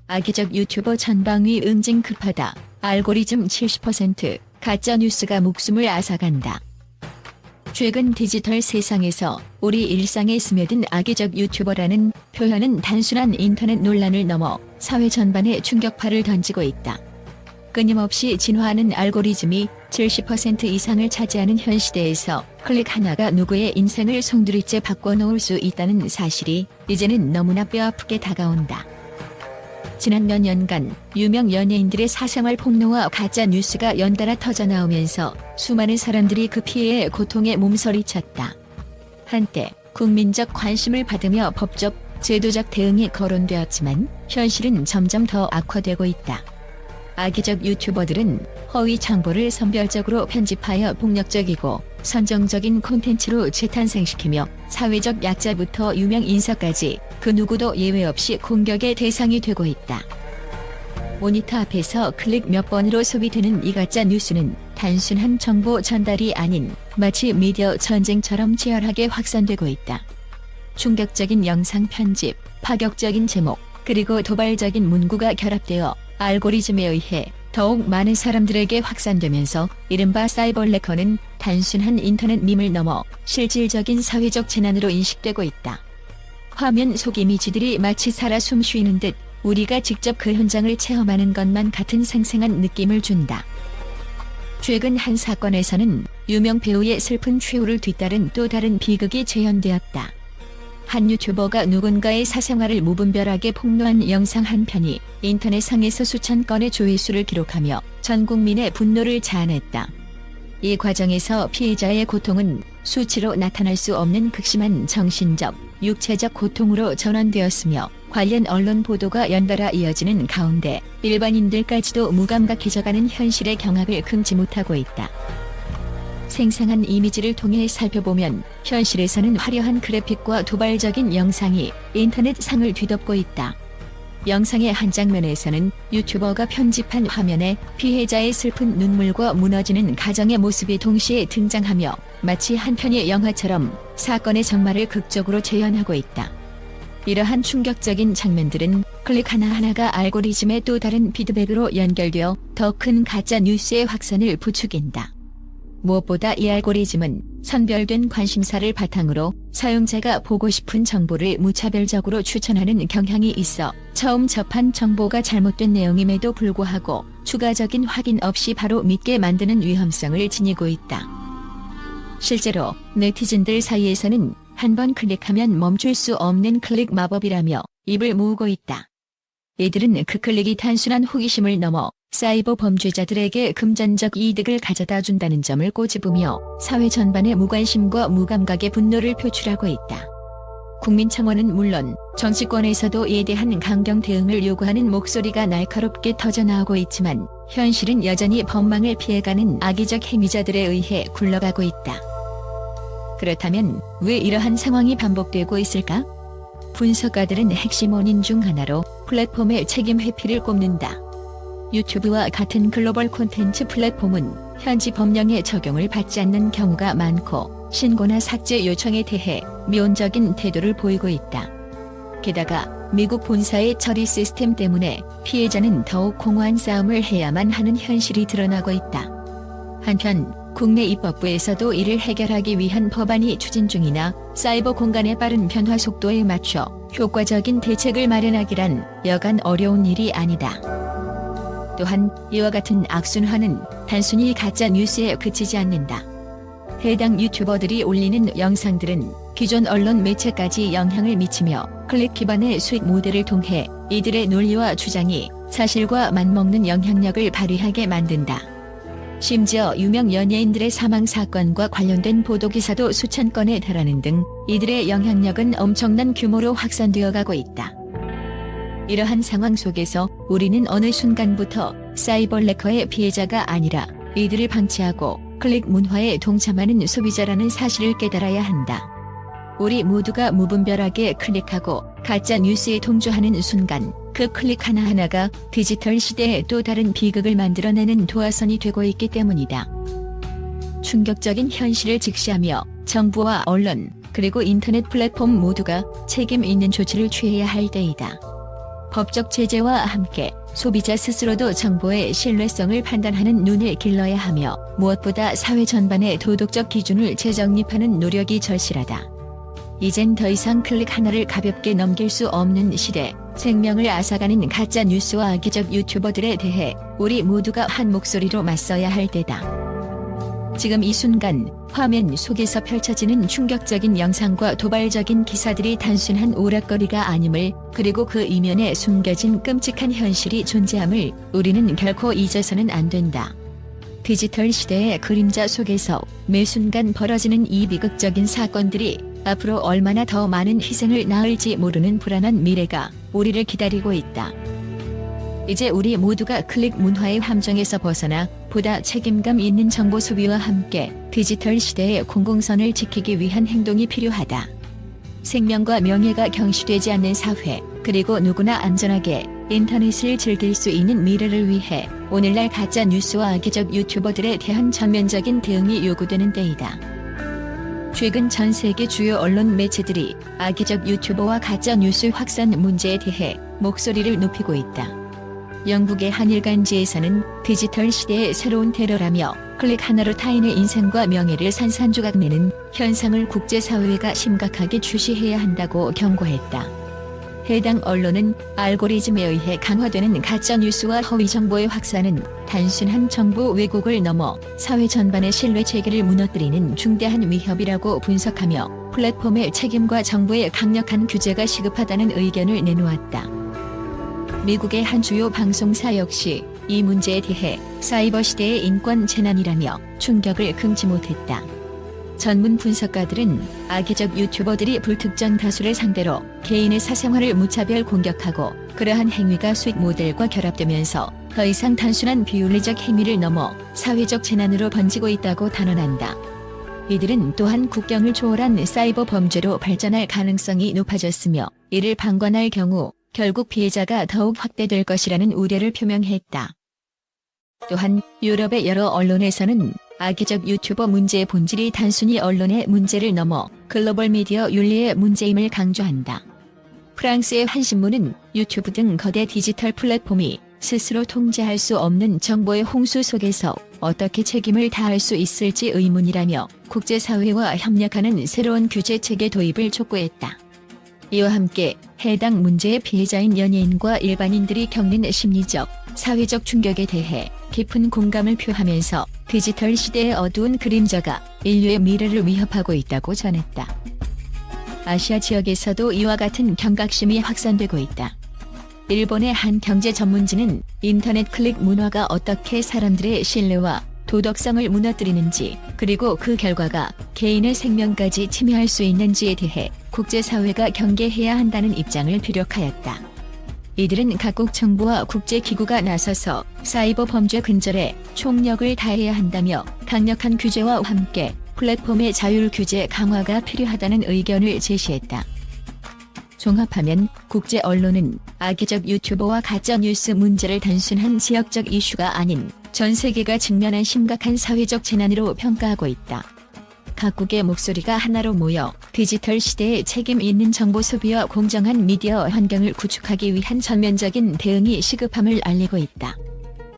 악의적 유튜버 전방위 응징 급하다. 알고리즘 70% 가짜뉴스가 목숨을 앗아간다. 최근 디지털 세상에서 우리 일상에 스며든 악의적 유튜버라는 표현은 단순한 인터넷 논란을 넘어 사회 전반에 충격파를 던지고 있다. 끊임없이 진화하는 알고리즘이 70% 이상을 차지하는 현 시대에서 클릭 하나가 누구의 인생을 송두리째 바꿔놓을 수 있다는 사실이 이제는 너무나 뼈아프게 다가온다. 지난 몇 년간 유명 연예인들의 사생활 폭로와 가짜 뉴스가 연달아 터져나오면서 수많은 사람들이 그 피해의 고통에 몸서리쳤다. 한때 국민적 관심을 받으며 법적, 제도적 대응이 거론되었지만 현실은 점점 더 악화되고 있다. 악의적 유튜버들은 허위 정보를 선별적으로 편집하여 폭력적이고 선정적인 콘텐츠로 재탄생시키며 사회적 약자부터 유명 인사까지 그 누구도 예외 없이 공격의 대상이 되고 있다. 모니터 앞에서 클릭 몇 번으로 소비되는 이 가짜 뉴스는 단순한 정보 전달이 아닌 마치 미디어 전쟁처럼 치열하게 확산되고 있다. 충격적인 영상 편집, 파격적인 제목, 그리고 도발적인 문구가 결합되어 알고리즘에 의해 더욱 많은 사람들에게 확산되면서 이른바 사이버레커는 단순한 인터넷 밈을 넘어 실질적인 사회적 재난으로 인식되고 있다. 화면 속 이미지들이 마치 살아 숨쉬는 듯 우리가 직접 그 현장을 체험하는 것만 같은 생생한 느낌을 준다. 최근 한 사건에서는 유명 배우의 슬픈 최후를 뒤따른 또 다른 비극이 재현되었다. 한 유튜버가 누군가의 사생활을 무분별하게 폭로한 영상 한 편이 인터넷상에서 수천 건의 조회수를 기록하며 전 국민의 분노를 자아냈다. 이 과정에서 피해자의 고통은 수치로 나타날 수 없는 극심한 정신적, 육체적 고통으로 전환되었으며 관련 언론 보도가 연달아 이어지는 가운데 일반인들까지도 무감각해져가는 현실의 경악을 금치 못하고 있다. 생생한 이미지를 통해 살펴보면 현실에서는 화려한 그래픽과 도발적인 영상이 인터넷상을 뒤덮고 있다. 영상의 한 장면에서는 유튜버가 편집한 화면에 피해자의 슬픈 눈물과 무너지는 가정의 모습이 동시에 등장하며 마치 한 편의 영화처럼 사건의 전말을 극적으로 재현하고 있다. 이러한 충격적인 장면들은 클릭 하나하나가 알고리즘의 또 다른 피드백으로 연결되어 더 큰 가짜 뉴스의 확산을 부추긴다. 무엇보다 이 알고리즘은 선별된 관심사를 바탕으로 사용자가 보고 싶은 정보를 무차별적으로 추천하는 경향이 있어 처음 접한 정보가 잘못된 내용임에도 불구하고 추가적인 확인 없이 바로 믿게 만드는 위험성을 지니고 있다. 실제로 네티즌들 사이에서는 한 번 클릭하면 멈출 수 없는 클릭 마법이라며 입을 모으고 있다. 이들은 그 클릭이 단순한 호기심을 넘어 사이버 범죄자들에게 금전적 이득을 가져다 준다는 점을 꼬집으며 사회 전반의 무관심과 무감각의 분노를 표출하고 있다. 국민청원은 물론 정치권에서도 이에 대한 강경 대응을 요구하는 목소리가 날카롭게 터져나오고 있지만 현실은 여전히 법망을 피해가는 악의적 행위자들에 의해 굴러가고 있다. 그렇다면 왜 이러한 상황이 반복되고 있을까? 분석가들은 핵심 원인 중 하나로 플랫폼의 책임 회피를 꼽는다. 유튜브와 같은 글로벌 콘텐츠 플랫폼은 현지 법령의 적용을 받지 않는 경우가 많고 신고나 삭제 요청에 대해 미온적인 태도를 보이고 있다. 게다가 미국 본사의 처리 시스템 때문에 피해자는 더욱 공허한 싸움을 해야만 하는 현실이 드러나고 있다. 한편 국내 입법부에서도 이를 해결하기 위한 법안이 추진 중이나 사이버 공간의 빠른 변화 속도에 맞춰 효과적인 대책을 마련하기란 여간 어려운 일이 아니다. 또한 이와 같은 악순환은 단순히 가짜 뉴스에 그치지 않는다. 해당 유튜버들이 올리는 영상들은 기존 언론 매체까지 영향을 미치며 클릭 기반의 수익 모델을 통해 이들의 논리와 주장이 사실과 맞먹는 영향력을 발휘하게 만든다. 심지어 유명 연예인들의 사망 사건과 관련된 보도기사도 수천 건에 달하는 등 이들의 영향력은 엄청난 규모로 확산되어 가고 있다. 이러한 상황 속에서 우리는 어느 순간부터 사이버레커의 피해자가 아니라 이들을 방치하고 클릭 문화에 동참하는 소비자라는 사실을 깨달아야 한다. 우리 모두가 무분별하게 클릭하고 가짜 뉴스에 동조하는 순간 그 클릭 하나하나가 디지털 시대의 또 다른 비극을 만들어내는 도화선이 되고 있기 때문이다. 충격적인 현실을 직시하며 정부와 언론 그리고 인터넷 플랫폼 모두가 책임 있는 조치를 취해야 할 때이다. 법적 제재와 함께 소비자 스스로도 정보의 신뢰성을 판단하는 눈을 길러야 하며 무엇보다 사회 전반의 도덕적 기준을 재정립하는 노력이 절실하다. 이젠 더 이상 클릭 하나를 가볍게 넘길 수 없는 시대, 생명을 앗아가는 가짜 뉴스와 악의적 유튜버들에 대해 우리 모두가 한 목소리로 맞서야 할 때다. 지금 이 순간 화면 속에서 펼쳐지는 충격적인 영상과 도발적인 기사들이 단순한 오락거리가 아님을, 그리고 그 이면에 숨겨진 끔찍한 현실이 존재함을 우리는 결코 잊어서는 안 된다. 디지털 시대의 그림자 속에서 매 순간 벌어지는 이 비극적인 사건들이 앞으로 얼마나 더 많은 희생을 낳을지 모르는 불안한 미래가 우리를 기다리고 있다. 이제 우리 모두가 클릭 문화의 함정에서 벗어나 보다 책임감 있는 정보 소비와 함께 디지털 시대의 공공선을 지키기 위한 행동이 필요하다. 생명과 명예가 경시되지 않는 사회, 그리고 누구나 안전하게 인터넷을 즐길 수 있는 미래를 위해 오늘날 가짜 뉴스와 악의적 유튜버들에 대한 전면적인 대응이 요구되는 때이다. 최근 전 세계 주요 언론 매체들이 악의적 유튜버와 가짜 뉴스 확산 문제에 대해 목소리를 높이고 있다. 영국의 한 일간지에서는 디지털 시대의 새로운 테러라며 클릭 하나로 타인의 인생과 명예를 산산조각내는 현상을 국제사회가 심각하게 주시해야 한다고 경고했다. 해당 언론은 알고리즘에 의해 강화되는 가짜뉴스와 허위정보의 확산은 단순한 정보 왜곡을 넘어 사회 전반의 신뢰 체계를 무너뜨리는 중대한 위협이라고 분석하며 플랫폼의 책임과 정부의 강력한 규제가 시급하다는 의견을 내놓았다. 미국의 한 주요 방송사 역시 이 문제에 대해 사이버 시대의 인권 재난이라며 충격을 금치 못했다. 전문 분석가들은 악의적 유튜버들이 불특정 다수를 상대로 개인의 사생활을 무차별 공격하고 그러한 행위가 수익 모델과 결합되면서 더 이상 단순한 비윤리적 행위를 넘어 사회적 재난으로 번지고 있다고 단언한다. 이들은 또한 국경을 초월한 사이버 범죄로 발전할 가능성이 높아졌으며 이를 방관할 경우 결국 피해자가 더욱 확대될 것이라는 우려를 표명했다. 또한 유럽의 여러 언론에서는 악의적 유튜버 문제의 본질이 단순히 언론의 문제를 넘어 글로벌 미디어 윤리의 문제임을 강조한다. 프랑스의 한 신문은 유튜브 등 거대 디지털 플랫폼이 스스로 통제할 수 없는 정보의 홍수 속에서 어떻게 책임을 다할 수 있을지 의문이라며 국제사회와 협력하는 새로운 규제 체계 도입을 촉구했다. 이와 함께 해당 문제의 피해자인 연예인과 일반인들이 겪는 심리적, 사회적 충격에 대해 깊은 공감을 표하면서 디지털 시대의 어두운 그림자가 인류의 미래를 위협하고 있다고 전했다. 아시아 지역에서도 이와 같은 경각심이 확산되고 있다. 일본의 한 경제 전문지는 인터넷 클릭 문화가 어떻게 사람들의 신뢰와 도덕성을 무너뜨리는지, 그리고 그 결과가 개인의 생명까지 침해할 수 있는지에 대해 국제사회가 경계해야 한다는 입장을 피력하였다. 이들은 각국 정부와 국제기구가 나서서 사이버 범죄 근절에 총력을 다해야 한다며 강력한 규제와 함께 플랫폼의 자율 규제 강화가 필요하다는 의견을 제시했다. 종합하면 국제 언론은 악의적 유튜버와 가짜뉴스 문제를 단순한 지역적 이슈가 아닌 전 세계가 직면한 심각한 사회적 재난으로 평가하고 있다. 각국의 목소리가 하나로 모여 디지털 시대의 책임 있는 정보 소비와 공정한 미디어 환경을 구축하기 위한 전면적인 대응이 시급함을 알리고 있다.